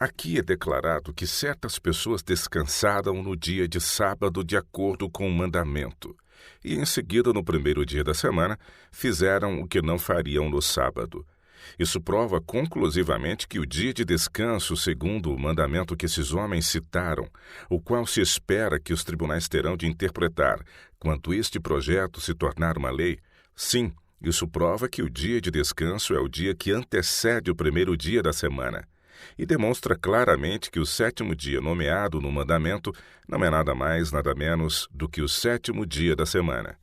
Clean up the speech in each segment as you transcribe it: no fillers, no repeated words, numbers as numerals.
Aqui é declarado que certas pessoas descansaram no dia de sábado de acordo com o mandamento, e em seguida, no primeiro dia da semana, fizeram o que não fariam no sábado. Isso prova conclusivamente que o dia de descanso, segundo o mandamento que esses homens citaram, o qual se espera que os tribunais terão de interpretar quando este projeto se tornar uma lei, sim, isso prova que o dia de descanso é o dia que antecede o primeiro dia da semana. E demonstra claramente que o sétimo dia nomeado no mandamento não é nada mais, nada menos do que o sétimo dia da semana.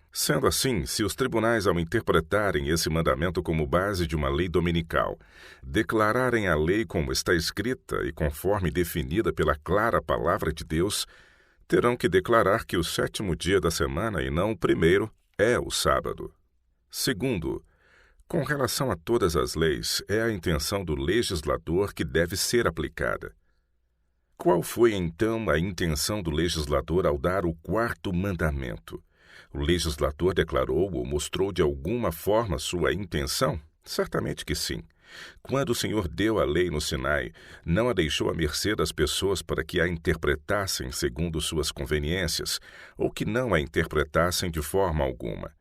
Sendo assim, se os tribunais, ao interpretarem esse mandamento como base de uma lei dominical, declararem a lei como está escrita e conforme definida pela clara palavra de Deus, terão que declarar que o sétimo dia da semana e não o primeiro é o sábado. Segundo, com relação a todas as leis, é a intenção do legislador que deve ser aplicada. Qual foi, então, a intenção do legislador ao dar o quarto mandamento? O legislador declarou ou mostrou de alguma forma sua intenção? Certamente que sim. Quando o Senhor deu a lei no Sinai, não a deixou à mercê das pessoas para que a interpretassem segundo suas conveniências, ou que não a interpretassem de forma alguma.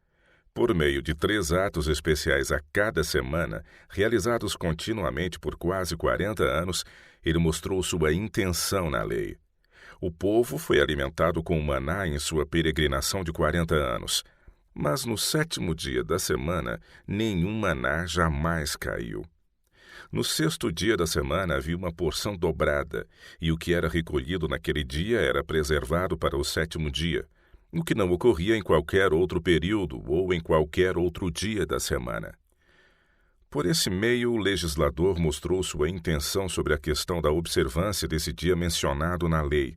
Por meio de 3 atos especiais a cada semana, realizados continuamente por quase 40 anos, ele mostrou sua intenção na lei. O povo foi alimentado com maná em sua peregrinação de 40 anos, mas no 7º dia da semana, nenhum maná jamais caiu. No 6º dia da semana havia uma porção dobrada, e o que era recolhido naquele dia era preservado para o 7º dia, o que não ocorria em qualquer outro período ou em qualquer outro dia da semana. Por esse meio, o legislador mostrou sua intenção sobre a questão da observância desse dia mencionado na lei,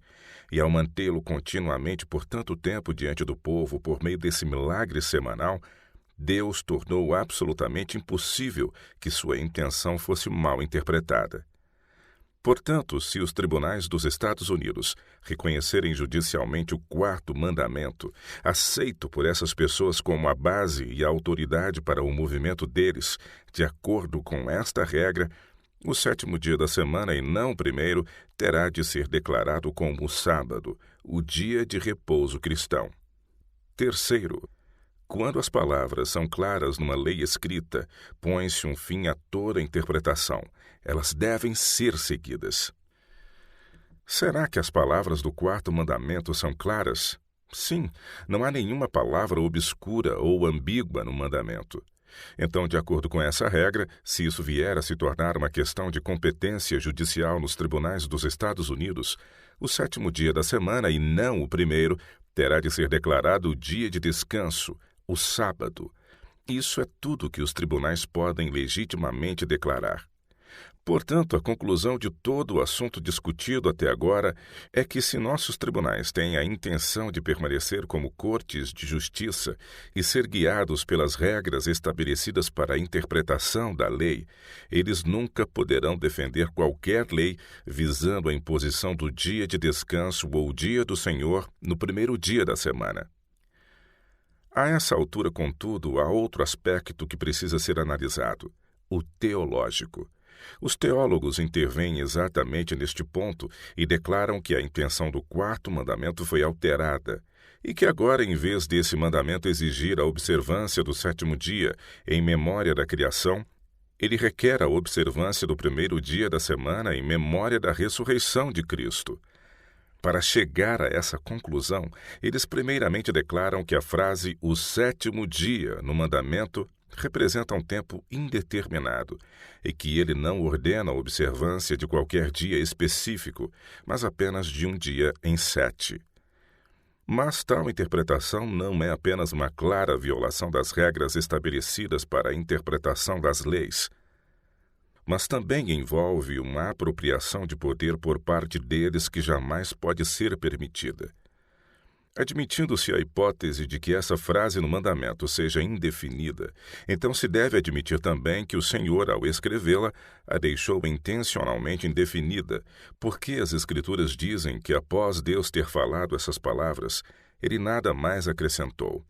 e ao mantê-lo continuamente por tanto tempo diante do povo por meio desse milagre semanal, Deus tornou absolutamente impossível que sua intenção fosse mal interpretada. Portanto, se os tribunais dos Estados Unidos reconhecerem judicialmente o quarto mandamento, aceito por essas pessoas como a base e a autoridade para o movimento deles, de acordo com esta regra, o 7º dia da semana, e não o primeiro, terá de ser declarado como o sábado, o dia de repouso cristão. Terceiro, quando as palavras são claras numa lei escrita, põe-se um fim a toda interpretação. Elas devem ser seguidas. Será que as palavras do quarto mandamento são claras? Sim, não há nenhuma palavra obscura ou ambígua no mandamento. Então, de acordo com essa regra, se isso vier a se tornar uma questão de competência judicial nos tribunais dos Estados Unidos, o 7º dia da semana, e não o primeiro, terá de ser declarado o dia de descanso, o sábado. Isso é tudo que os tribunais podem legitimamente declarar. Portanto, a conclusão de todo o assunto discutido até agora é que, se nossos tribunais têm a intenção de permanecer como cortes de justiça e ser guiados pelas regras estabelecidas para a interpretação da lei, eles nunca poderão defender qualquer lei visando a imposição do dia de descanso ou dia do Senhor no primeiro dia da semana. A essa altura, contudo, há outro aspecto que precisa ser analisado: o teológico. Os teólogos intervêm exatamente neste ponto e declaram que a intenção do quarto mandamento foi alterada e que agora, em vez desse mandamento exigir a observância do 7º dia em memória da criação, ele requer a observância do primeiro dia da semana em memória da ressurreição de Cristo. Para chegar a essa conclusão, eles primeiramente declaram que a frase "o 7º dia" no mandamento representa um tempo indeterminado e que ele não ordena a observância de qualquer dia específico, mas apenas de um dia em 7. Mas tal interpretação não é apenas uma clara violação das regras estabelecidas para a interpretação das leis, mas também envolve uma apropriação de poder por parte deles que jamais pode ser permitida. Admitindo-se a hipótese de que essa frase no mandamento seja indefinida, então se deve admitir também que o Senhor, ao escrevê-la, a deixou intencionalmente indefinida, porque as Escrituras dizem que, após Deus ter falado essas palavras, ele nada mais acrescentou.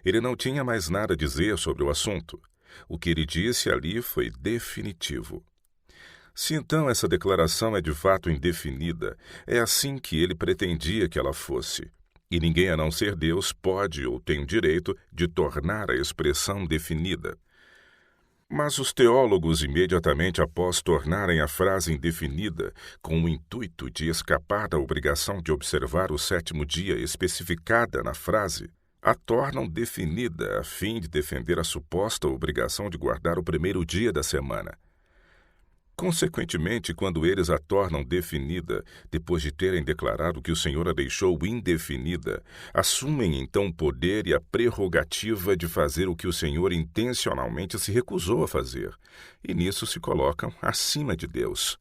Ele não tinha mais nada a dizer sobre o assunto. O que ele disse ali foi definitivo. Se então essa declaração é de fato indefinida, é assim que ele pretendia que ela fosse. E ninguém a não ser Deus pode ou tem o direito de tornar a expressão definida. Mas os teólogos, imediatamente após tornarem a frase indefinida, com o intuito de escapar da obrigação de observar o sétimo dia especificada na frase, a tornam definida a fim de defender a suposta obrigação de guardar o primeiro dia da semana. Consequentemente, quando eles a tornam definida, depois de terem declarado que o Senhor a deixou indefinida, assumem então o poder e a prerrogativa de fazer o que o Senhor intencionalmente se recusou a fazer, e nisso se colocam acima de Deus.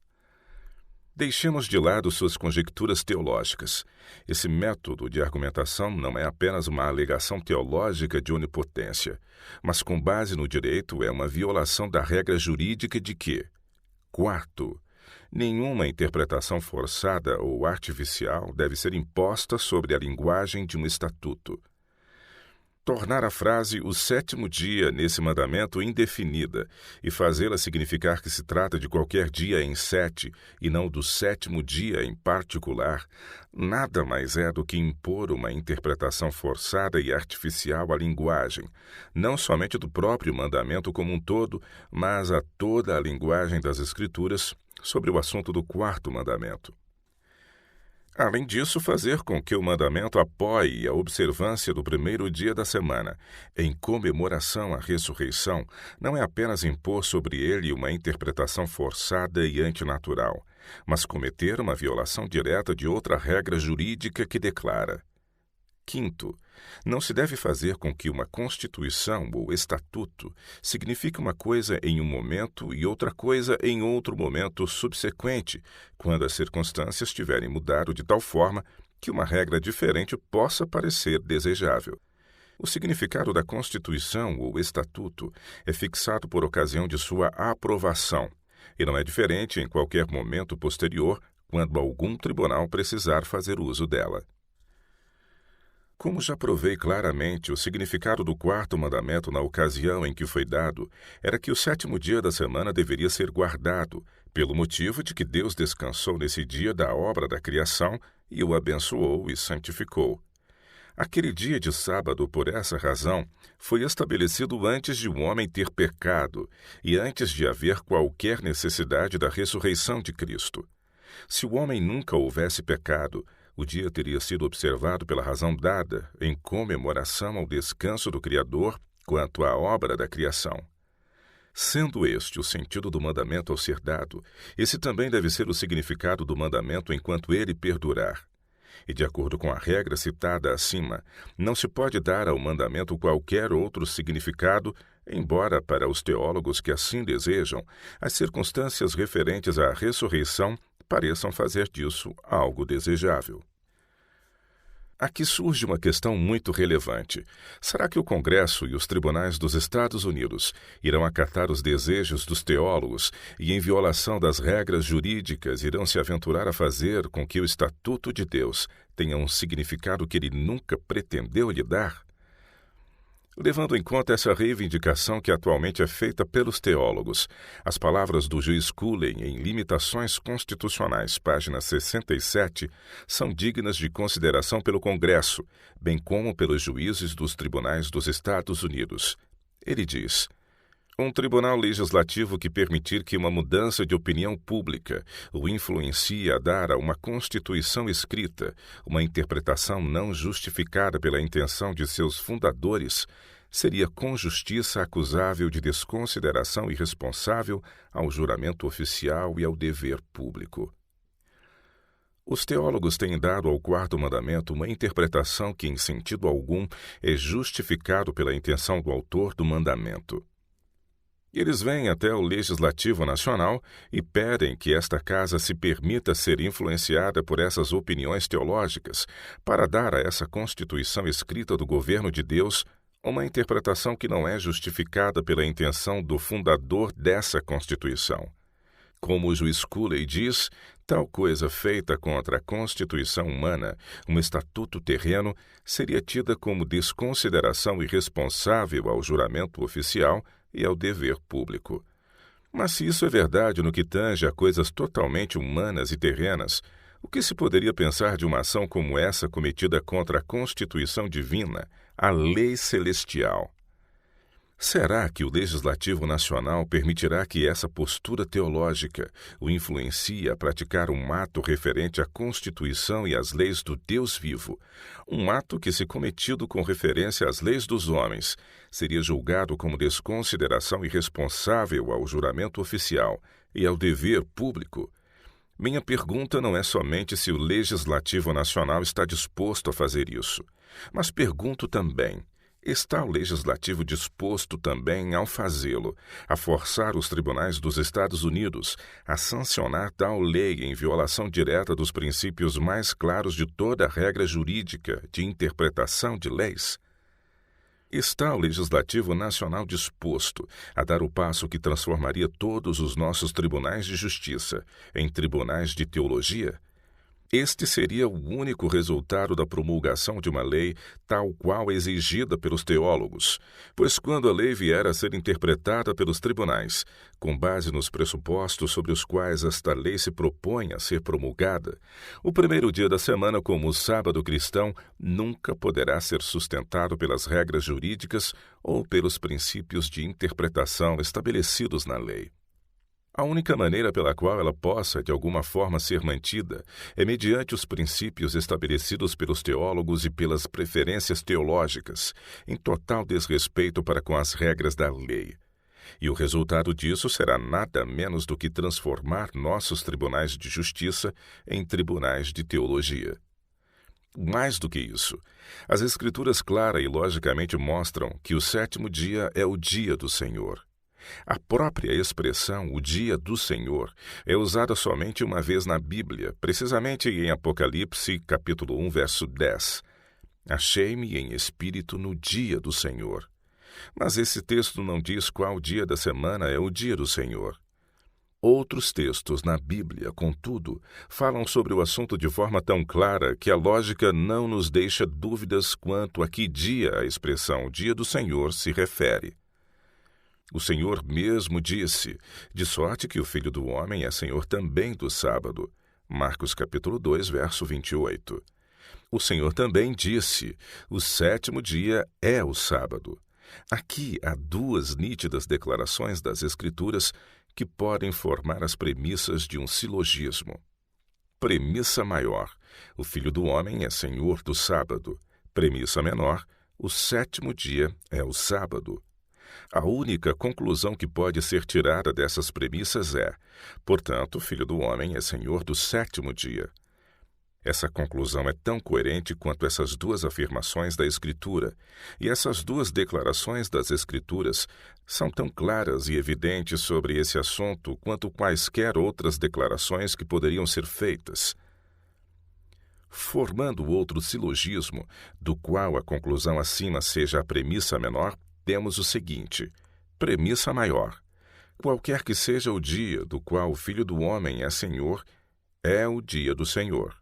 Deixemos de lado suas conjecturas teológicas. Esse método de argumentação não é apenas uma alegação teológica de onipotência, mas com base no direito é uma violação da regra jurídica de que: quarto, nenhuma interpretação forçada ou artificial deve ser imposta sobre a linguagem de um estatuto. Tornar a frase "o sétimo dia" nesse mandamento indefinida e fazê-la significar que se trata de qualquer dia em 7 e não do sétimo dia em particular, nada mais é do que impor uma interpretação forçada e artificial à linguagem, não somente do próprio mandamento como um todo, mas a toda a linguagem das Escrituras sobre o assunto do quarto mandamento. Além disso, fazer com que o mandamento apoie a observância do primeiro dia da semana, em comemoração à ressurreição, não é apenas impor sobre ele uma interpretação forçada e antinatural, mas cometer uma violação direta de outra regra jurídica que declara: quinto, não se deve fazer com que uma constituição ou estatuto signifique uma coisa em um momento e outra coisa em outro momento subsequente, quando as circunstâncias tiverem mudado de tal forma que uma regra diferente possa parecer desejável. O significado da constituição ou estatuto é fixado por ocasião de sua aprovação, e não é diferente em qualquer momento posterior, quando algum tribunal precisar fazer uso dela. Como já provei claramente, o significado do quarto mandamento na ocasião em que foi dado era que o sétimo dia da semana deveria ser guardado, pelo motivo de que Deus descansou nesse dia da obra da criação e o abençoou e santificou. Aquele dia de sábado, por essa razão, foi estabelecido antes de o homem ter pecado e antes de haver qualquer necessidade da ressurreição de Cristo. Se o homem nunca houvesse pecado, o dia teria sido observado pela razão dada em comemoração ao descanso do Criador quanto à obra da criação. Sendo este o sentido do mandamento ao ser dado, esse também deve ser o significado do mandamento enquanto ele perdurar. E de acordo com a regra citada acima, não se pode dar ao mandamento qualquer outro significado, embora para os teólogos que assim desejam, as circunstâncias referentes à ressurreição pareçam fazer disso algo desejável. Aqui surge uma questão muito relevante. Será que o Congresso e os tribunais dos Estados Unidos irão acatar os desejos dos teólogos e, em violação das regras jurídicas, irão se aventurar a fazer com que o Estatuto de Deus tenha um significado que ele nunca pretendeu lhe dar? Levando em conta essa reivindicação que atualmente é feita pelos teólogos, as palavras do juiz Cullen em Limitações Constitucionais, página 67, são dignas de consideração pelo Congresso, bem como pelos juízes dos tribunais dos Estados Unidos. Ele diz: um tribunal legislativo que permitir que uma mudança de opinião pública o influencie a dar a uma Constituição escrita uma interpretação não justificada pela intenção de seus fundadores seria com justiça acusável de desconsideração irresponsável ao juramento oficial e ao dever público. Os teólogos têm dado ao quarto mandamento uma interpretação que, em sentido algum, é justificado pela intenção do autor do mandamento. Eles vêm até o Legislativo Nacional e pedem que esta casa se permita ser influenciada por essas opiniões teológicas para dar a essa Constituição escrita do governo de Deus uma interpretação que não é justificada pela intenção do fundador dessa Constituição. Como o juiz Cullen diz, tal coisa feita contra a Constituição humana, um estatuto terreno, seria tida como desconsideração irresponsável ao juramento oficial e ao dever público. Mas se isso é verdade no que tange a coisas totalmente humanas e terrenas, o que se poderia pensar de uma ação como essa cometida contra a Constituição divina, a lei celestial? Será que o Legislativo Nacional permitirá que essa postura teológica o influencie a praticar um ato referente à Constituição e às leis do Deus vivo? Um ato que, se cometido com referência às leis dos homens, seria julgado como desconsideração irresponsável ao juramento oficial e ao dever público? Minha pergunta não é somente se o Legislativo Nacional está disposto a fazer isso, mas pergunto também: está o Legislativo disposto também, ao fazê-lo, a forçar os tribunais dos Estados Unidos a sancionar tal lei em violação direta dos princípios mais claros de toda a regra jurídica de interpretação de leis? Está o Legislativo Nacional disposto a dar o passo que transformaria todos os nossos tribunais de justiça em tribunais de teologia? Este seria o único resultado da promulgação de uma lei tal qual exigida pelos teólogos, pois quando a lei vier a ser interpretada pelos tribunais, com base nos pressupostos sobre os quais esta lei se propõe a ser promulgada, o primeiro dia da semana como o sábado cristão nunca poderá ser sustentado pelas regras jurídicas ou pelos princípios de interpretação estabelecidos na lei. A única maneira pela qual ela possa, de alguma forma, ser mantida é mediante os princípios estabelecidos pelos teólogos e pelas preferências teológicas, em total desrespeito para com as regras da lei. E o resultado disso será nada menos do que transformar nossos tribunais de justiça em tribunais de teologia. Mais do que isso, as Escrituras clara e logicamente mostram que o sétimo dia é o dia do Senhor. A própria expressão, o dia do Senhor, é usada somente uma vez na Bíblia, precisamente em Apocalipse, capítulo 1, verso 10. Achei-me em espírito no dia do Senhor. Mas esse texto não diz qual dia da semana é o dia do Senhor. Outros textos na Bíblia, contudo, falam sobre o assunto de forma tão clara que a lógica não nos deixa dúvidas quanto a que dia a expressão dia do Senhor se refere. O Senhor mesmo disse, de sorte que o Filho do Homem é Senhor também do sábado. Marcos capítulo 2, verso 28. O Senhor também disse, o sétimo dia é o sábado. Aqui há duas nítidas declarações das Escrituras que podem formar as premissas de um silogismo. Premissa maior, o Filho do Homem é Senhor do sábado. Premissa menor, o sétimo dia é o sábado. A única conclusão que pode ser tirada dessas premissas é, portanto, o Filho do Homem é Senhor do sétimo dia. Essa conclusão é tão coerente quanto essas duas afirmações da Escritura, e essas duas declarações das Escrituras são tão claras e evidentes sobre esse assunto quanto quaisquer outras declarações que poderiam ser feitas. Formando outro silogismo, do qual a conclusão acima seja a premissa menor, temos o seguinte: premissa maior. Qualquer que seja o dia do qual o Filho do Homem é Senhor, é o dia do Senhor.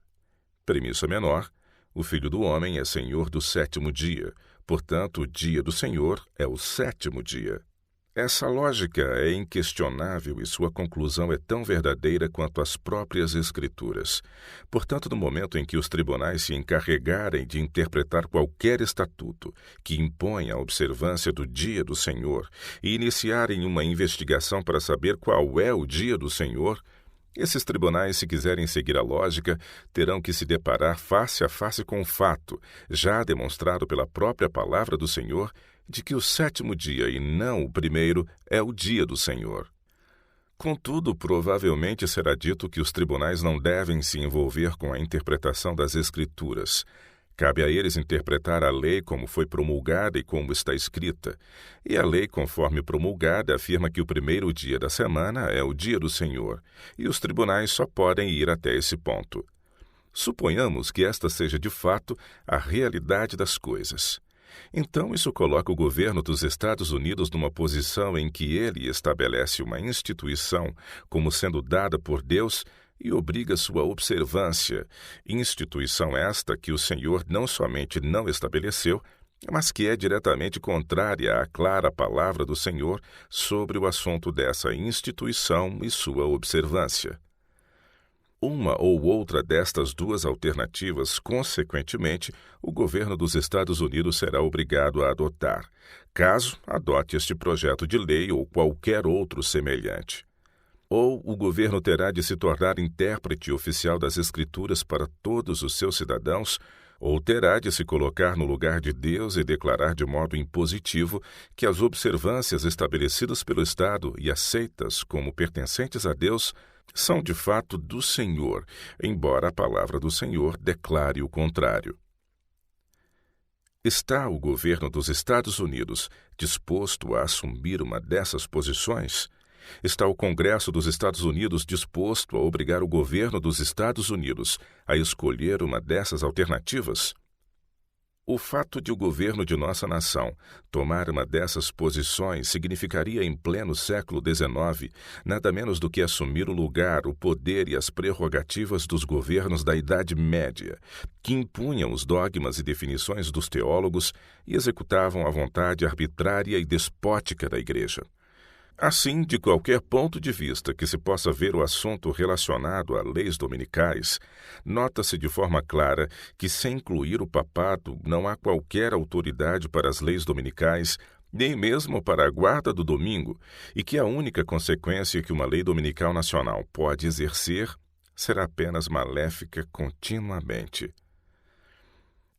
Premissa menor. O Filho do Homem é Senhor do sétimo dia, portanto, o dia do Senhor é o sétimo dia. Essa lógica é inquestionável e sua conclusão é tão verdadeira quanto as próprias Escrituras. Portanto, no momento em que os tribunais se encarregarem de interpretar qualquer estatuto que impõe a observância do dia do Senhor e iniciarem uma investigação para saber qual é o dia do Senhor, esses tribunais, se quiserem seguir a lógica, terão que se deparar face a face com o fato, já demonstrado pela própria palavra do Senhor, de que o sétimo dia e não o primeiro é o dia do Senhor. Contudo, provavelmente será dito que os tribunais não devem se envolver com a interpretação das Escrituras. Cabe a eles interpretar a lei como foi promulgada e como está escrita. E a lei, conforme promulgada, afirma que o primeiro dia da semana é o dia do Senhor, e os tribunais só podem ir até esse ponto. Suponhamos que esta seja de fato a realidade das coisas. Então, isso coloca o governo dos Estados Unidos numa posição em que ele estabelece uma instituição como sendo dada por Deus e obriga sua observância, instituição esta que o Senhor não somente não estabeleceu, mas que é diretamente contrária à clara palavra do Senhor sobre o assunto dessa instituição e sua observância. Uma ou outra destas duas alternativas, consequentemente, o governo dos Estados Unidos será obrigado a adotar, caso adote este projeto de lei ou qualquer outro semelhante. Ou o governo terá de se tornar intérprete oficial das Escrituras para todos os seus cidadãos, ou terá de se colocar no lugar de Deus e declarar de modo impositivo que as observâncias estabelecidas pelo Estado e aceitas como pertencentes a Deus são de fato do Senhor, embora a palavra do Senhor declare o contrário. Está o governo dos Estados Unidos disposto a assumir uma dessas posições? Está o Congresso dos Estados Unidos disposto a obrigar o governo dos Estados Unidos a escolher uma dessas alternativas? O fato de o governo de nossa nação tomar uma dessas posições significaria, em pleno século XIX, nada menos do que assumir o lugar, o poder e as prerrogativas dos governos da Idade Média, que impunham os dogmas e definições dos teólogos e executavam a vontade arbitrária e despótica da Igreja. Assim, de qualquer ponto de vista que se possa ver o assunto relacionado a leis dominicais, nota-se de forma clara que, sem incluir o papado, não há qualquer autoridade para as leis dominicais, nem mesmo para a guarda do domingo, e que a única consequência que uma lei dominical nacional pode exercer será apenas maléfica continuamente.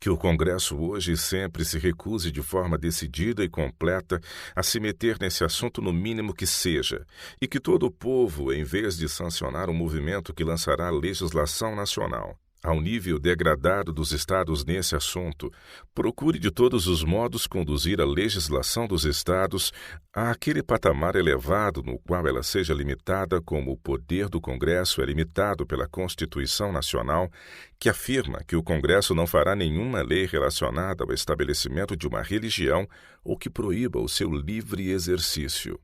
Que o Congresso hoje e sempre se recuse de forma decidida e completa a se meter nesse assunto no mínimo que seja, e que todo o povo, em vez de sancionar um movimento que lançará legislação nacional ao nível degradado dos estados nesse assunto, procure de todos os modos conduzir a legislação dos estados àquele patamar elevado no qual ela seja limitada como o poder do Congresso é limitado pela Constituição Nacional, que afirma que o Congresso não fará nenhuma lei relacionada ao estabelecimento de uma religião ou que proíba o seu livre exercício.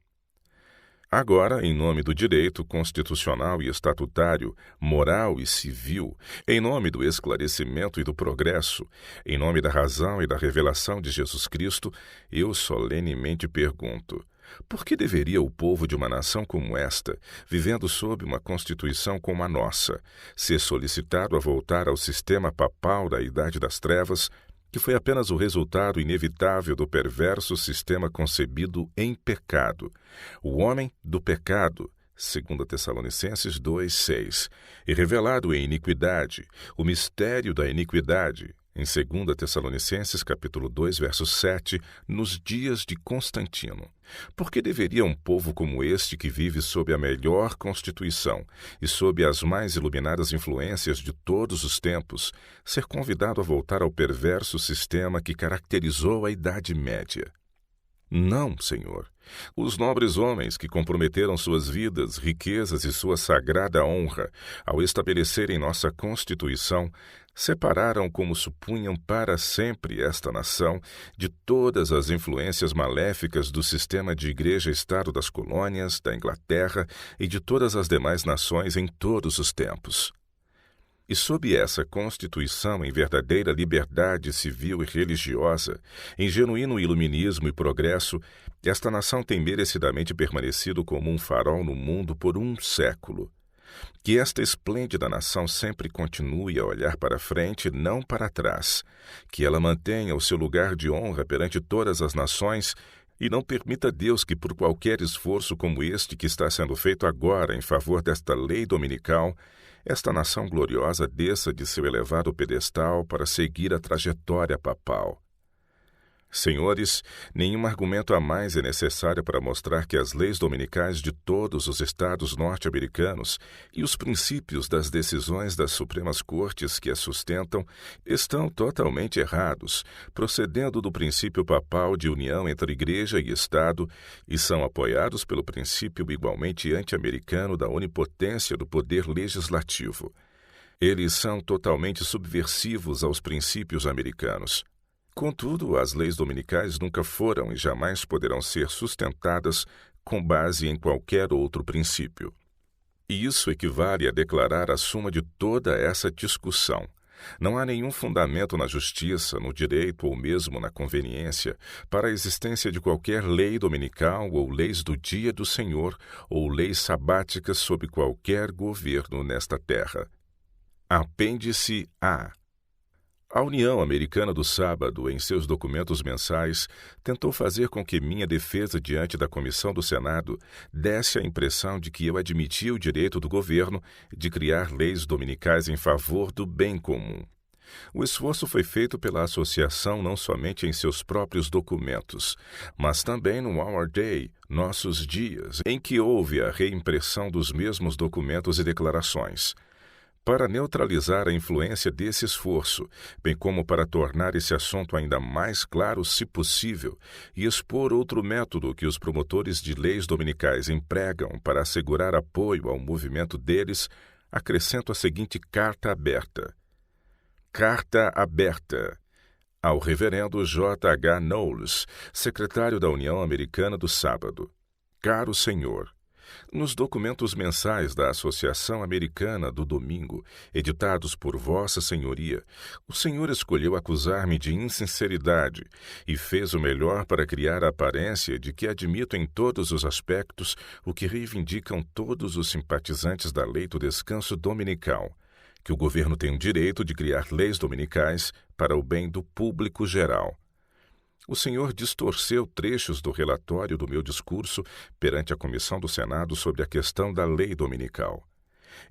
Agora, em nome do direito constitucional e estatutário, moral e civil, em nome do esclarecimento e do progresso, em nome da razão e da revelação de Jesus Cristo, eu solenemente pergunto: por que deveria o povo de uma nação como esta, vivendo sob uma Constituição como a nossa, ser solicitado a voltar ao sistema papal da Idade das Trevas, que foi apenas o resultado inevitável do perverso sistema concebido em pecado, o homem do pecado, 2 Tessalonicenses 2:6, e revelado em iniquidade, o mistério da iniquidade, em 2 Tessalonicenses capítulo 2, verso 7, nos dias de Constantino? Por que deveria um povo como este, que vive sob a melhor Constituição e sob as mais iluminadas influências de todos os tempos, ser convidado a voltar ao perverso sistema que caracterizou a Idade Média? Não, Senhor. Os nobres homens que comprometeram suas vidas, riquezas e sua sagrada honra ao estabelecerem nossa Constituição, separaram como supunham para sempre esta nação de todas as influências maléficas do sistema de igreja-estado das colônias, da Inglaterra e de todas as demais nações em todos os tempos. E sob essa Constituição em verdadeira liberdade civil e religiosa, em genuíno iluminismo e progresso, esta nação tem merecidamente permanecido como um farol no mundo por um século. Que esta esplêndida nação sempre continue a olhar para frente, não para trás. Que ela mantenha o seu lugar de honra perante todas as nações e não permita Deus que, por qualquer esforço como este que está sendo feito agora em favor desta lei dominical, esta nação gloriosa desça de seu elevado pedestal para seguir a trajetória papal. Senhores, nenhum argumento a mais é necessário para mostrar que as leis dominicais de todos os estados norte-americanos e os princípios das decisões das Supremas Cortes que as sustentam estão totalmente errados, procedendo do princípio papal de união entre Igreja e Estado, e são apoiados pelo princípio igualmente anti-americano da onipotência do poder legislativo. Eles são totalmente subversivos aos princípios americanos. Contudo, as leis dominicais nunca foram e jamais poderão ser sustentadas com base em qualquer outro princípio. E isso equivale a declarar a suma de toda essa discussão. Não há nenhum fundamento na justiça, no direito ou mesmo na conveniência para a existência de qualquer lei dominical ou leis do dia do Senhor ou leis sabáticas sob qualquer governo nesta terra. Apêndice A. A União Americana do Sábado, em seus documentos mensais, tentou fazer com que minha defesa diante da Comissão do Senado desse a impressão de que eu admitia o direito do governo de criar leis dominicais em favor do bem comum. O esforço foi feito pela associação não somente em seus próprios documentos, mas também no Our Day, Nossos Dias, em que houve a reimpressão dos mesmos documentos e declarações. Para neutralizar a influência desse esforço, bem como para tornar esse assunto ainda mais claro, se possível, e expor outro método que os promotores de leis dominicais empregam para assegurar apoio ao movimento deles, acrescento a seguinte carta aberta. Carta aberta ao Reverendo J. H. Knowles, secretário da União Americana do Sábado. Caro Senhor, nos documentos mensais da Associação Americana do Domingo, editados por Vossa Senhoria, o Senhor escolheu acusar-me de insinceridade e fez o melhor para criar a aparência de que admito em todos os aspectos o que reivindicam todos os simpatizantes da lei do descanso dominical, que o governo tem o direito de criar leis dominicais para o bem do público geral. O Senhor distorceu trechos do relatório do meu discurso perante a Comissão do Senado sobre a questão da lei dominical.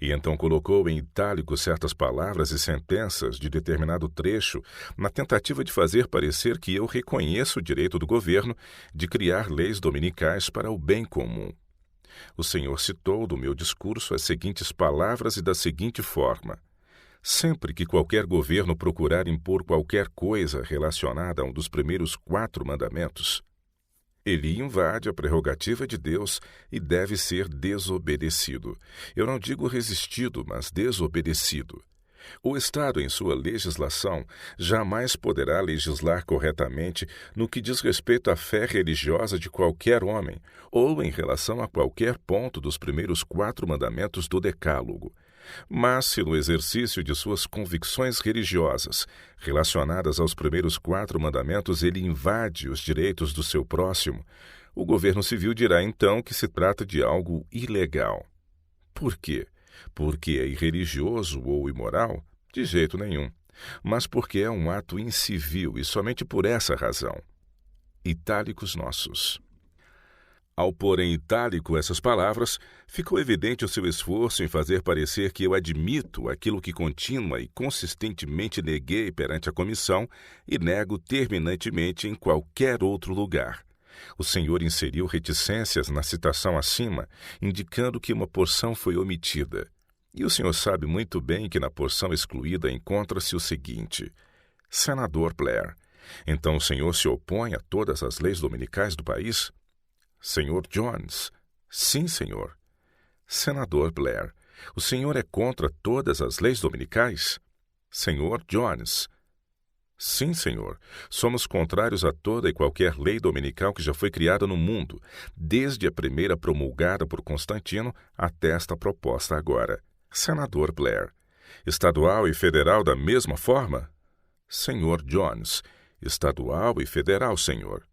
E então colocou em itálico certas palavras e sentenças de determinado trecho na tentativa de fazer parecer que eu reconheço o direito do governo de criar leis dominicais para o bem comum. O Senhor citou do meu discurso as seguintes palavras e da seguinte forma: sempre que qualquer governo procurar impor qualquer coisa relacionada a um dos primeiros 4 mandamentos, ele invade a prerrogativa de Deus e deve ser desobedecido. Eu não digo resistido, mas desobedecido. O Estado, em sua legislação, jamais poderá legislar corretamente no que diz respeito à fé religiosa de qualquer homem ou em relação a qualquer ponto dos primeiros 4 mandamentos do Decálogo. Mas, se no exercício de suas convicções religiosas, relacionadas aos primeiros 4 mandamentos, ele invade os direitos do seu próximo, o governo civil dirá então que se trata de algo ilegal. Por quê? Porque é irreligioso ou imoral? De jeito nenhum. Mas porque é um ato incivil e somente por essa razão. Itálicos nossos. Ao pôr em itálico essas palavras, ficou evidente o seu esforço em fazer parecer que eu admito aquilo que contínua e consistentemente neguei perante a comissão e nego terminantemente em qualquer outro lugar. O Senhor inseriu reticências na citação acima, indicando que uma porção foi omitida. E o Senhor sabe muito bem que na porção excluída encontra-se o seguinte: Senador Blair, então o Senhor se opõe a todas as leis dominicais do país? Senhor Jones, sim, senhor. Senador Blair, o senhor é contra todas as leis dominicais? Senhor Jones, sim, senhor. Somos contrários a toda e qualquer lei dominical que já foi criada no mundo, desde a primeira promulgada por Constantino até esta proposta agora. Senador Blair, estadual e federal da mesma forma? Senhor Jones, estadual e federal, senhor.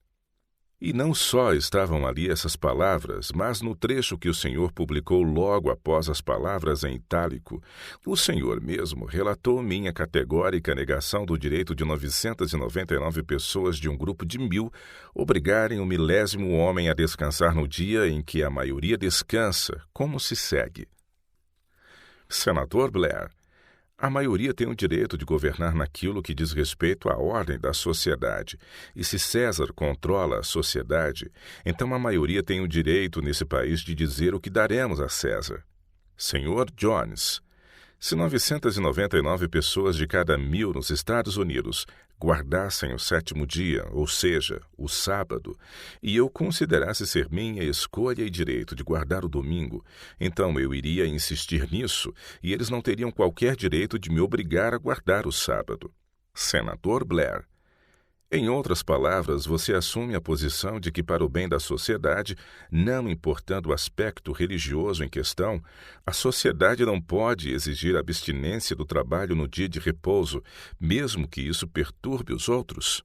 E não só estavam ali essas palavras, mas no trecho que o Senhor publicou logo após as palavras em itálico, o Senhor mesmo relatou minha categórica negação do direito de 999 pessoas de um grupo de 1000 obrigarem o 1000º homem a descansar no dia em que a maioria descansa, como se segue. Senador Blair, a maioria tem o direito de governar naquilo que diz respeito à ordem da sociedade. E se César controla a sociedade, então a maioria tem o direito nesse país de dizer o que daremos a César. Senhor Jones, se 999 pessoas de cada 1000 nos Estados Unidos guardassem o 7º dia, ou seja, o sábado, e eu considerasse ser minha escolha e direito de guardar o domingo, então eu iria insistir nisso e eles não teriam qualquer direito de me obrigar a guardar o sábado. Senador Blair, Em outras palavras, você assume a posição de que, para o bem da sociedade, não importando o aspecto religioso em questão, a sociedade não pode exigir a abstinência do trabalho no dia de repouso, mesmo que isso perturbe os outros.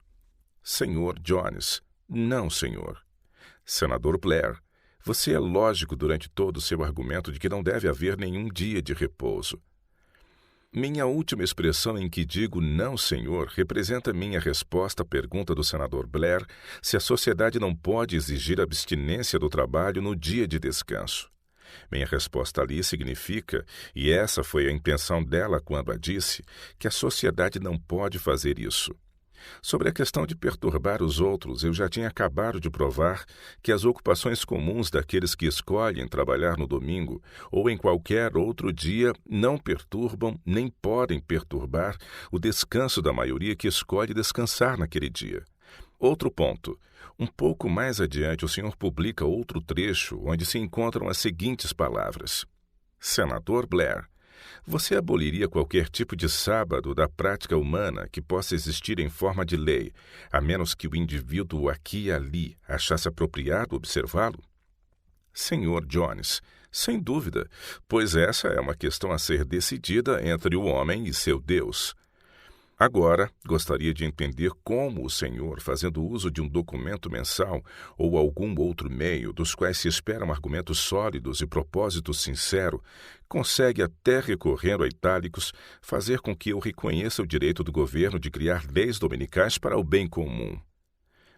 Senhor Jones: não, senhor. Senador Blair: você é lógico durante todo o seu argumento de que não deve haver nenhum dia de repouso. Minha última expressão em que digo não, senhor, representa minha resposta à pergunta do senador Blair se a sociedade não pode exigir abstinência do trabalho no dia de descanso. Minha resposta ali significa, e essa foi a intenção dela quando a disse, que a sociedade não pode fazer isso. Sobre a questão de perturbar os outros, eu já tinha acabado de provar que as ocupações comuns daqueles que escolhem trabalhar no domingo ou em qualquer outro dia não perturbam nem podem perturbar o descanso da maioria que escolhe descansar naquele dia. Outro ponto. Um pouco mais adiante, o senhor publica outro trecho onde se encontram as seguintes palavras: Senador Blair: você aboliria qualquer tipo de sábado da prática humana que possa existir em forma de lei, a menos que o indivíduo aqui e ali achasse apropriado observá-lo? Senhor Jones: sem dúvida, pois essa é uma questão a ser decidida entre o homem e seu Deus. Agora, gostaria de entender como o senhor, fazendo uso de um documento mensal ou algum outro meio, dos quais se esperam argumentos sólidos e propósito sincero, consegue, até recorrendo a itálicos, fazer com que eu reconheça o direito do governo de criar leis dominicais para o bem comum.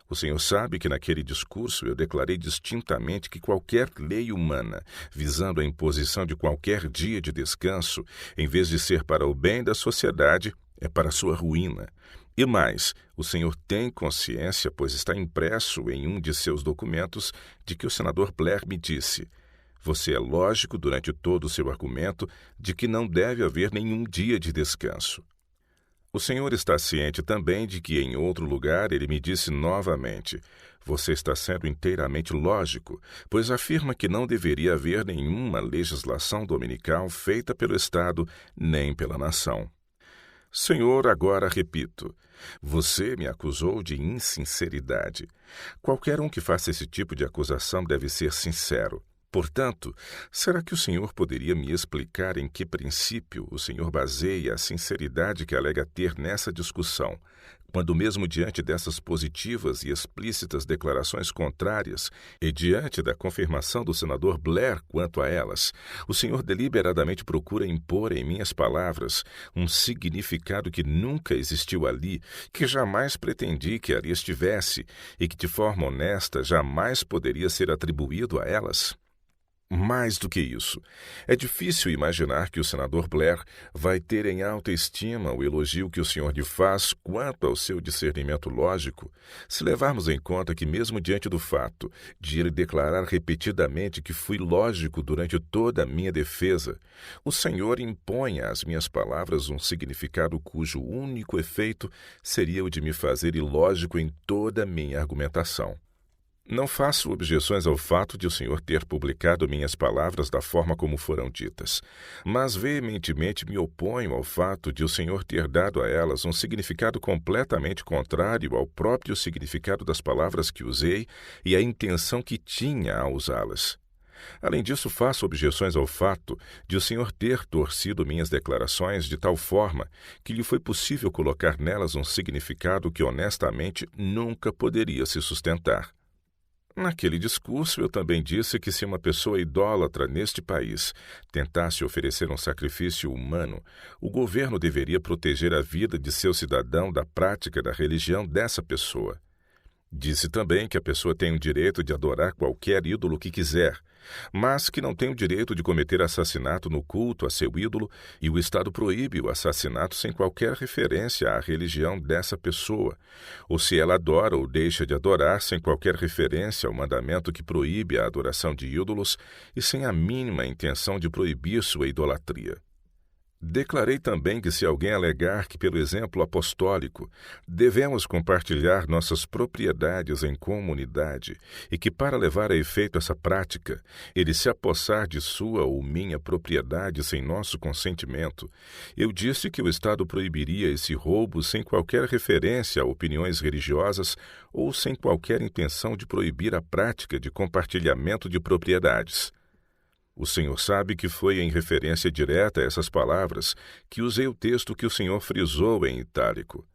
O senhor sabe que naquele discurso eu declarei distintamente que qualquer lei humana, visando a imposição de qualquer dia de descanso, em vez de ser para o bem da sociedade, é para sua ruína. E mais, o senhor tem consciência, pois está impresso em um de seus documentos, de que o senador Blair me disse: você é lógico durante todo o seu argumento de que não deve haver nenhum dia de descanso. O senhor está ciente também de que em outro lugar ele me disse novamente: você está sendo inteiramente lógico, pois afirma que não deveria haver nenhuma legislação dominical feita pelo Estado nem pela nação. Senhor, agora repito, você me acusou de insinceridade. Qualquer um que faça esse tipo de acusação deve ser sincero. Portanto, será que o senhor poderia me explicar em que princípio o senhor baseia a sinceridade que alega ter nessa discussão, quando mesmo diante dessas positivas e explícitas declarações contrárias e diante da confirmação do senador Blair quanto a elas, o senhor deliberadamente procura impor em minhas palavras um significado que nunca existiu ali, que jamais pretendi que ali estivesse e que de forma honesta jamais poderia ser atribuído a elas? Mais do que isso, é difícil imaginar que o senador Blair vai ter em alta estima o elogio que o senhor lhe faz quanto ao seu discernimento lógico, se levarmos em conta que, mesmo diante do fato de ele declarar repetidamente que fui lógico durante toda a minha defesa, o senhor impõe às minhas palavras um significado cujo único efeito seria o de me fazer ilógico em toda a minha argumentação. Não faço objeções ao fato de o senhor ter publicado minhas palavras da forma como foram ditas, mas veementemente me oponho ao fato de o senhor ter dado a elas um significado completamente contrário ao próprio significado das palavras que usei e à intenção que tinha ao usá-las. Além disso, faço objeções ao fato de o senhor ter torcido minhas declarações de tal forma que lhe foi possível colocar nelas um significado que honestamente nunca poderia se sustentar. Naquele discurso, eu também disse que se uma pessoa idólatra neste país tentasse oferecer um sacrifício humano, o governo deveria proteger a vida de seu cidadão da prática da religião dessa pessoa. Disse também que a pessoa tem o direito de adorar qualquer ídolo que quiser, mas que não tem o direito de cometer assassinato no culto a seu ídolo, e o Estado proíbe o assassinato sem qualquer referência à religião dessa pessoa, ou se ela adora ou deixa de adorar sem qualquer referência ao mandamento que proíbe a adoração de ídolos e sem a mínima intenção de proibir sua idolatria. Declarei também que se alguém alegar que, pelo exemplo apostólico, devemos compartilhar nossas propriedades em comunidade e que, para levar a efeito essa prática, ele se apossar de sua ou minha propriedade sem nosso consentimento, eu disse que o Estado proibiria esse roubo sem qualquer referência a opiniões religiosas ou sem qualquer intenção de proibir a prática de compartilhamento de propriedades. O senhor sabe que foi em referência direta a essas palavras que usei o texto que o senhor frisou em itálico.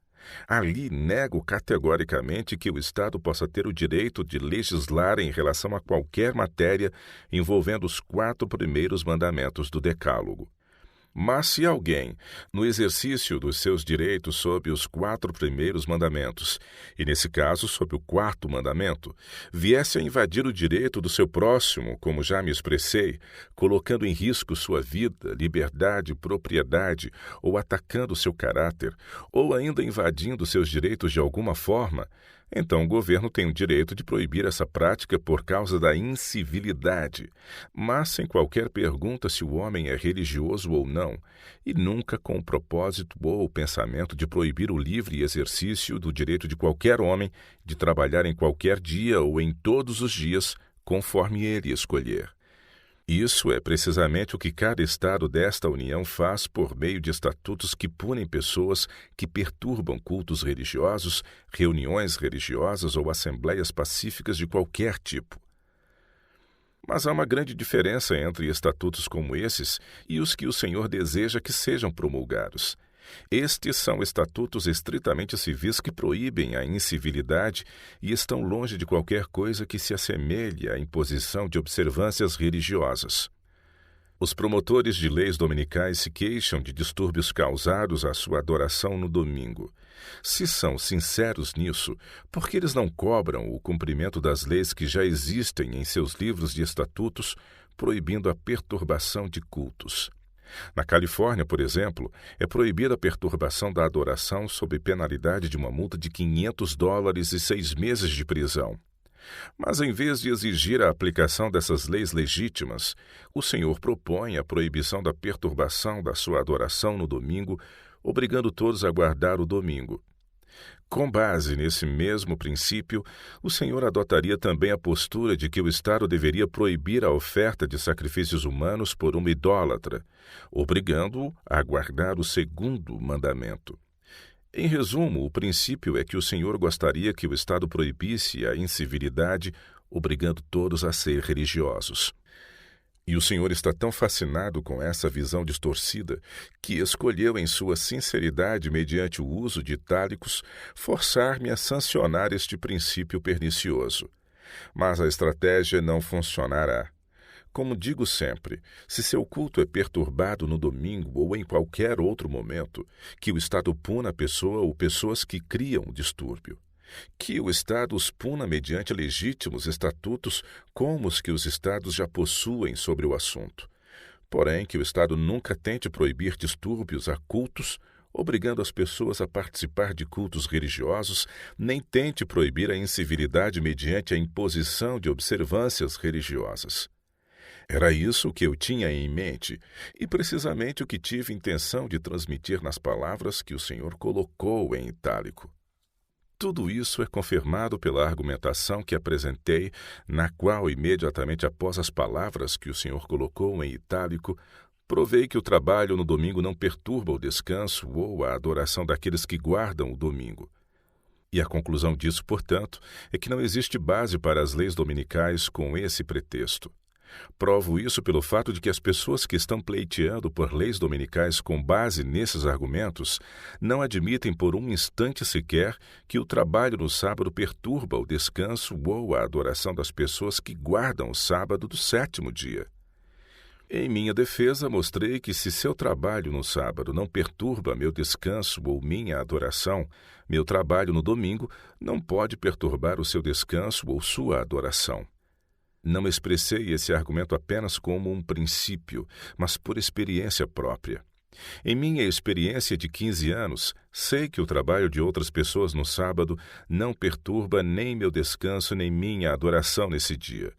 Ali nego categoricamente que o Estado possa ter o direito de legislar em relação a qualquer matéria envolvendo os 4 primeiros mandamentos do Decálogo. Mas se alguém, no exercício dos seus direitos sob os 4 primeiros mandamentos, e nesse caso sob o 4º mandamento, viesse a invadir o direito do seu próximo, como já me expressei, colocando em risco sua vida, liberdade, propriedade, ou atacando seu caráter, ou ainda invadindo seus direitos de alguma forma, então o governo tem o direito de proibir essa prática por causa da incivilidade, mas sem qualquer pergunta se o homem é religioso ou não, e nunca com o propósito ou o pensamento de proibir o livre exercício do direito de qualquer homem de trabalhar em qualquer dia ou em todos os dias, conforme ele escolher. Isso é precisamente o que cada Estado desta União faz por meio de estatutos que punem pessoas que perturbam cultos religiosos, reuniões religiosas ou assembleias pacíficas de qualquer tipo. Mas há uma grande diferença entre estatutos como esses e os que o Senhor deseja que sejam promulgados. Estes são estatutos estritamente civis que proíbem a incivilidade e estão longe de qualquer coisa que se assemelhe à imposição de observâncias religiosas. Os promotores de leis dominicais se queixam de distúrbios causados à sua adoração no domingo. Se são sinceros nisso, por que eles não cobram o cumprimento das leis que já existem em seus livros de estatutos, proibindo a perturbação de cultos? Na Califórnia, por exemplo, é proibida a perturbação da adoração sob penalidade de uma multa de $500 e 6 meses de prisão. Mas, em vez de exigir a aplicação dessas leis legítimas, o Senhor propõe a proibição da perturbação da sua adoração no domingo, obrigando todos a guardar o domingo. Com base nesse mesmo princípio, o Senhor adotaria também a postura de que o Estado deveria proibir a oferta de sacrifícios humanos por uma idólatra, obrigando-o a guardar o 2º mandamento. Em resumo, o princípio é que o Senhor gostaria que o Estado proibisse a incivilidade, obrigando todos a ser religiosos. E o Senhor está tão fascinado com essa visão distorcida que escolheu, em sua sinceridade, mediante o uso de itálicos, forçar-me a sancionar este princípio pernicioso. Mas a estratégia não funcionará. Como digo sempre, se seu culto é perturbado no domingo ou em qualquer outro momento, que o Estado puna a pessoa ou pessoas que criam o distúrbio. Que o Estado os puna mediante legítimos estatutos como os que os Estados já possuem sobre o assunto. Porém, que o Estado nunca tente proibir distúrbios a cultos, obrigando as pessoas a participar de cultos religiosos, nem tente proibir a incivilidade mediante a imposição de observâncias religiosas. Era isso que eu tinha em mente, e precisamente o que tive intenção de transmitir nas palavras que o Senhor colocou em itálico. Tudo isso é confirmado pela argumentação que apresentei, na qual, imediatamente após as palavras que o Senhor colocou em itálico, provei que o trabalho no domingo não perturba o descanso ou a adoração daqueles que guardam o domingo. E a conclusão disso, portanto, é que não existe base para as leis dominicais com esse pretexto. Provo isso pelo fato de que as pessoas que estão pleiteando por leis dominicais com base nesses argumentos não admitem por um instante sequer que o trabalho no sábado perturba o descanso ou a adoração das pessoas que guardam o sábado do 7º dia. Em minha defesa, mostrei que se seu trabalho no sábado não perturba meu descanso ou minha adoração, meu trabalho no domingo não pode perturbar o seu descanso ou sua adoração. Não expressei esse argumento apenas como um princípio, mas por experiência própria. Em minha experiência de 15 anos, sei que o trabalho de outras pessoas no sábado não perturba nem meu descanso nem minha adoração nesse dia.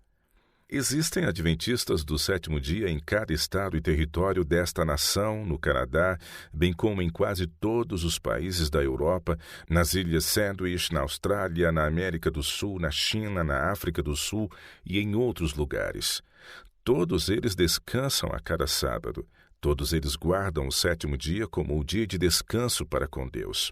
Existem adventistas do sétimo dia em cada estado e território desta nação, no Canadá, bem como em quase todos os países da Europa, nas Ilhas Sandwich, na Austrália, na América do Sul, na China, na África do Sul e em outros lugares. Todos eles descansam a cada sábado. Todos eles guardam o sétimo dia como o dia de descanso para com Deus.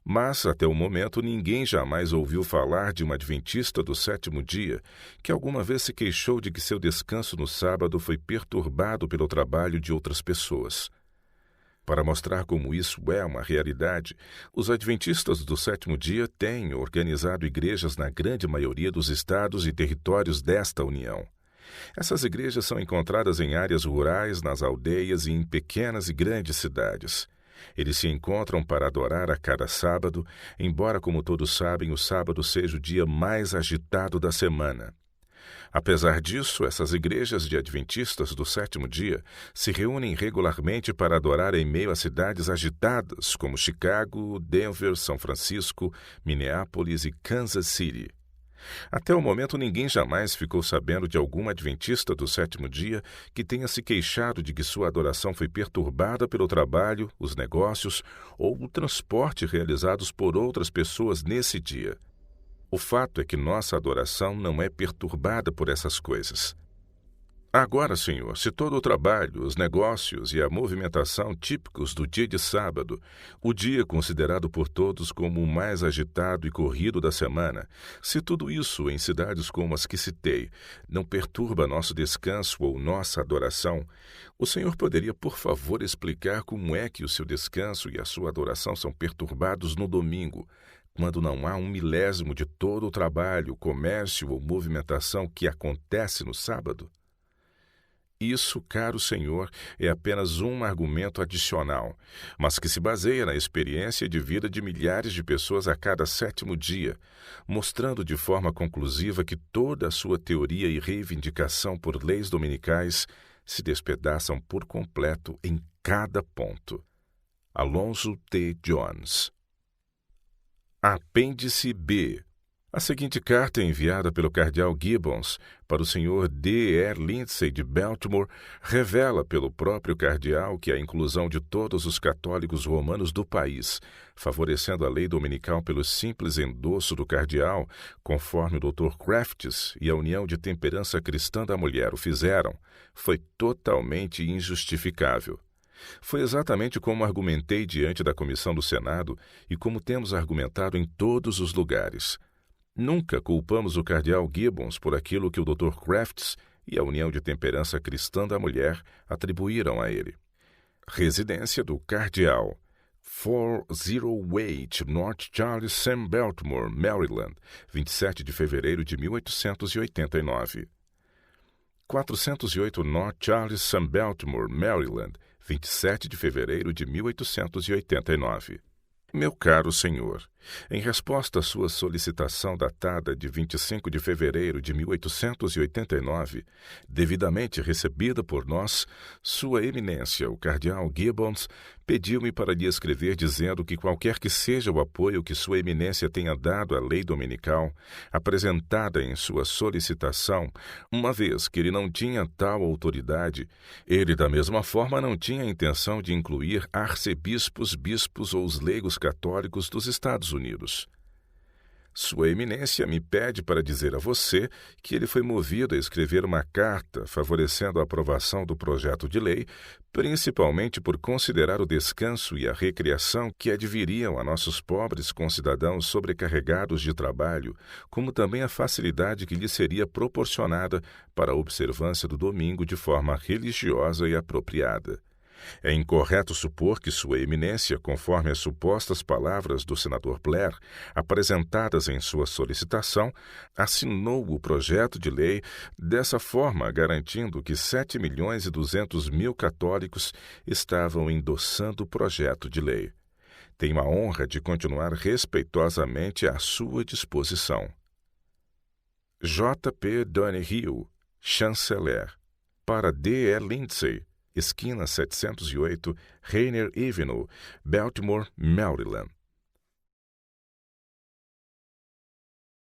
Mas, até o momento, ninguém jamais ouviu falar de um adventista do sétimo dia que alguma vez se queixou de que seu descanso no sábado foi perturbado pelo trabalho de outras pessoas. Para mostrar como isso é uma realidade, os adventistas do sétimo dia têm organizado igrejas na grande maioria dos estados e territórios desta União. Essas igrejas são encontradas em áreas rurais, nas aldeias e em pequenas e grandes cidades. Eles se encontram para adorar a cada sábado, embora, como todos sabem, o sábado seja o dia mais agitado da semana. Apesar disso, essas igrejas de adventistas do sétimo dia se reúnem regularmente para adorar em meio a cidades agitadas, como Chicago, Denver, São Francisco, Minneapolis e Kansas City. Até o momento, ninguém jamais ficou sabendo de algum adventista do sétimo dia que tenha se queixado de que sua adoração foi perturbada pelo trabalho, os negócios ou o transporte realizados por outras pessoas nesse dia. O fato é que nossa adoração não é perturbada por essas coisas. Agora, Senhor, se todo o trabalho, os negócios e a movimentação típicos do dia de sábado, o dia considerado por todos como o mais agitado e corrido da semana, se tudo isso em cidades como as que citei não perturba nosso descanso ou nossa adoração, o Senhor poderia, por favor, explicar como é que o seu descanso e a sua adoração são perturbados no domingo, quando não há 1/1000 de todo o trabalho, comércio ou movimentação que acontece no sábado? Isso, caro Senhor, é apenas um argumento adicional, mas que se baseia na experiência de vida de milhares de pessoas a cada sétimo dia, mostrando de forma conclusiva que toda a sua teoria e reivindicação por leis dominicais se despedaçam por completo em cada ponto. Alonzo T. Jones. Apêndice B. A seguinte carta, enviada pelo cardeal Gibbons para o Sr. D.R. Lindsay de Baltimore, revela pelo próprio cardeal que a inclusão de todos os católicos romanos do país, favorecendo a lei dominical pelo simples endosso do cardeal, conforme o Dr. Crafts e a União de Temperança Cristã da Mulher o fizeram, foi totalmente injustificável. Foi exatamente como argumentei diante da comissão do Senado e como temos argumentado em todos os lugares. Nunca culpamos o cardeal Gibbons por aquilo que o Dr. Crafts e a União de Temperança Cristã da Mulher atribuíram a ele. Residência do cardeal. 408 North Charles Sam Baltimore, Maryland, 27 de fevereiro de 1889. 408 North Charles Sam Baltimore, Maryland, 27 de fevereiro de 1889. Meu caro Senhor, em resposta à sua solicitação datada de 25 de fevereiro de 1889, devidamente recebida por nós, Sua Eminência, o cardeal Gibbons, pediu-me para lhe escrever dizendo que qualquer que seja o apoio que Sua Eminência tenha dado à lei dominical, apresentada em sua solicitação, uma vez que ele não tinha tal autoridade, ele da mesma forma não tinha a intenção de incluir arcebispos, bispos ou os leigos católicos dos Estados Unidos. Sua Eminência me pede para dizer a você que ele foi movido a escrever uma carta favorecendo a aprovação do projeto de lei, principalmente por considerar o descanso e a recreação que adviriam a nossos pobres concidadãos sobrecarregados de trabalho, como também a facilidade que lhe seria proporcionada para a observância do domingo de forma religiosa e apropriada. É incorreto supor que Sua Eminência, conforme as supostas palavras do senador Blair, apresentadas em sua solicitação, assinou o projeto de lei, dessa forma garantindo que 7.200.000 católicos estavam endossando o projeto de lei. Tenho a honra de continuar respeitosamente à sua disposição. J. P. Donahue, chanceler. Para D. E. Lindsay, esquina 708, Rainier Avenue, Baltimore, Maryland.